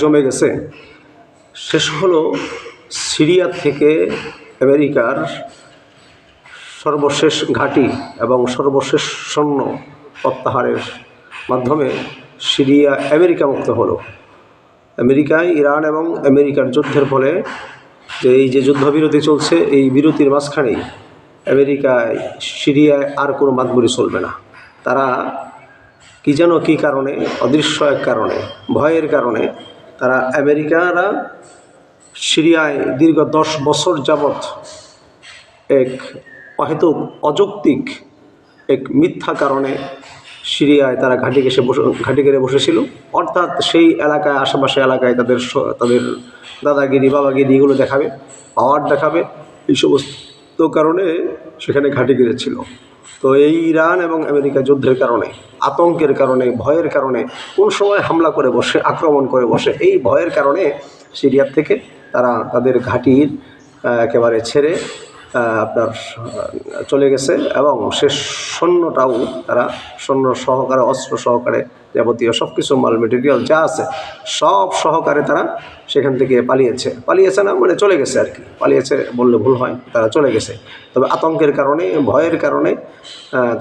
জমে গেছে। শেষ হলো সিরিয়া থেকে আমেরিকার সর্বশেষ ঘাঁটি এবং সর্বশেষ সৈন্য প্রত্যাহারের মাধ্যমে সিরিয়া আমেরিকা মুক্ত হলো। আমেরিকায় ইরান এবং আমেরিকার যুদ্ধের ফলে এই যে যুদ্ধবিরতি চলছে, এই বিরতির মাঝখানেই আমেরিকায় সিরিয়ায় আর কোনো মাতবরি চলবে না। তারা কী যেন কী কারণে, অদৃশ্য এক কারণে, ভয়ের কারণে তারা আমেরিকারা সিরিয়ায় দীর্ঘ 10 বছর যাবৎ এক অহেতুক অযৌক্তিক এক মিথ্যা কারণে সিরিয়ায় তারা ঘাঁটি গেড়ে বসেছিল। অর্থাৎ সেই এলাকায়, আশেপাশে এলাকায় তাদের দাদাগিরি বাবাগিরি এগুলো দেখাবে, পাওয়ার দেখাবে, এই সমস্ত কারণে সেখানে ঘাঁটি গেড়েছিল। তো এই ইরান এবং আমেরিকা যুদ্ধের কারণে, আতঙ্কের কারণে, ভয়ের কারণে কোন সময় হামলা করে বসে, আক্রমণ করে বসে, এই ভয়ের কারণে সিরিয়ার থেকে তারা তাদের ঘাঁটির একেবারে ছেড়ে আপনার চলে গেছে এবং শেষ সৈন্যটাও তারা সৈন্য সহকারে, অস্ত্র সহকারে, যাবতীয় সব কিছু মাল মেটেরিয়াল যা আছে সব সহকারে তারা সেখান থেকে পালিয়েছে না মানে চলে গেছে আর কি, পালিয়েছে বললে ভুল হয়, তারা চলে গেছে। তবে আতঙ্কের কারণে, ভয়ের কারণে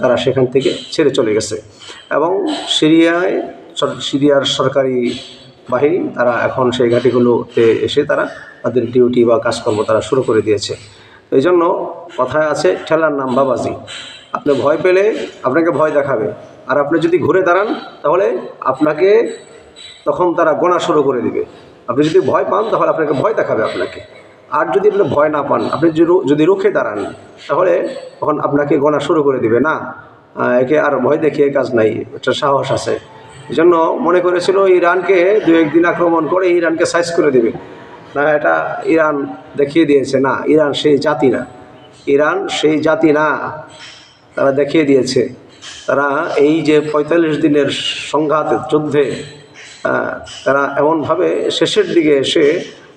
তারা সেখান থেকে ছেড়ে চলে গেছে। এবং সিরিয়ার সরকারি বাহিনী তারা এখন সেই ঘাঁটিগুলোতে এসে তারা তাদের ডিউটি বা কাজকর্ম তারা শুরু করে দিয়েছে। এই জন্য কথায় আছে, ঠেলার নাম বাবাজি। আপনি ভয় পেলে আপনাকে ভয় দেখাবে, আর আপনি যদি ঘুরে দাঁড়ান তাহলে আপনাকে তখন তারা গোনা শুরু করে দিবে। আপনি যদি ভয় পান তাহলে আপনাকে ভয় দেখাবে আপনাকে, আর যদি আপনি ভয় না পান, আপনি যদি রুখে দাঁড়ান তাহলে তখন আপনাকে গোনা শুরু করে দিবে। না, একে আর ভয় দেখিয়ে কাজ নাই, একটা সাহস আছে। এই জন্য মনে করেছিল ইরানকে 2-1 দিন আক্রমণ করে ইরানকে সাইজ করে দেবে। না, এটা ইরান দেখিয়ে দিয়েছে, না, ইরান সেই জাতি না, ইরান সেই জাতি না। তারা দেখিয়ে দিয়েছে, তারা এই যে 45 দিনের সংঘাত যুদ্ধে তারা এমনভাবে শেষের দিকে এসে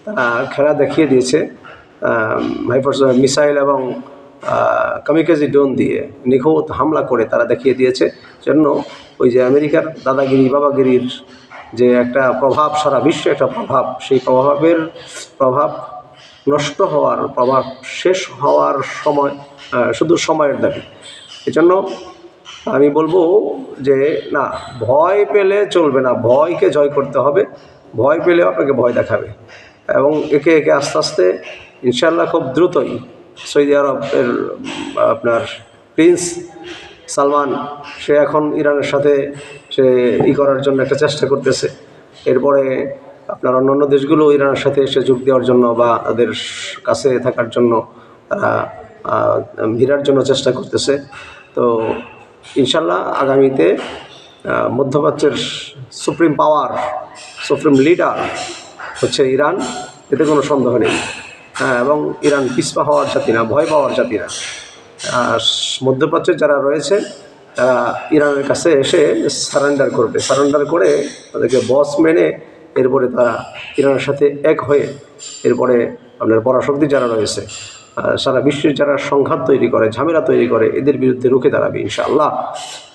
তারা খেলা দেখিয়ে দিয়েছে, মিসাইল এবং কামিকাজি ড্রোন দিয়ে নিখুঁত হামলা করে তারা দেখিয়ে দিয়েছে। জন্য ওই যে আমেরিকার দাদাগিরি বাবাগিরির যে একটা প্রভাব, সারা বিশ্বে একটা প্রভাব, সেই প্রভাব নষ্ট হওয়ার, প্রভাব শেষ হওয়ার সময় শুধু সময়ের দাবি। এজন্য আমি বলবো যে না, ভয় পেলে চলবে না, ভয়কে জয় করতে হবে। ভয় পেলে আপনাকে ভয় দেখাবে এবং একে একে আস্তে আস্তে ইনশাআল্লাহ খুব দ্রুতই সৌদি আরবের আপনার প্রিন্স সালমান, সে এখন ইরানের সাথে সে করার জন্য একটা চেষ্টা করতেছে। এরপরে আপনার অন্যান্য দেশগুলো ইরানের সাথে এসে যোগ দেওয়ার জন্য বা তাদের কাছে থাকার জন্য তারা ভিড়ার জন্য চেষ্টা করতেছে। তো ইনশাল্লাহ আগামীতে মধ্যপ্রাচ্যের সুপ্রিম পাওয়ার, সুপ্রিম লিডার হচ্ছে ইরান, এতে কোনো সন্দেহ নেই। এবং ইরান পিছপা হওয়ার জাতি না, ভয় পাওয়ার জাতি না। মধ্যপ্রাচ্যের যারা রয়েছে তারা ইরানের কাছে এসে সারেন্ডার করবে, সারেন্ডার করে তাদেরকে বস মেনে এরপরে তারা ইরানের সাথে এক হয়ে এরপরে আপনার পরাশক্তি যারা রয়েছে, সারা বিশ্বের যারা সংঘাত তৈরি করে, ঝামেলা তৈরি করে, এদের বিরুদ্ধে রুখে দাঁড়াবে ইনশাআল্লাহ।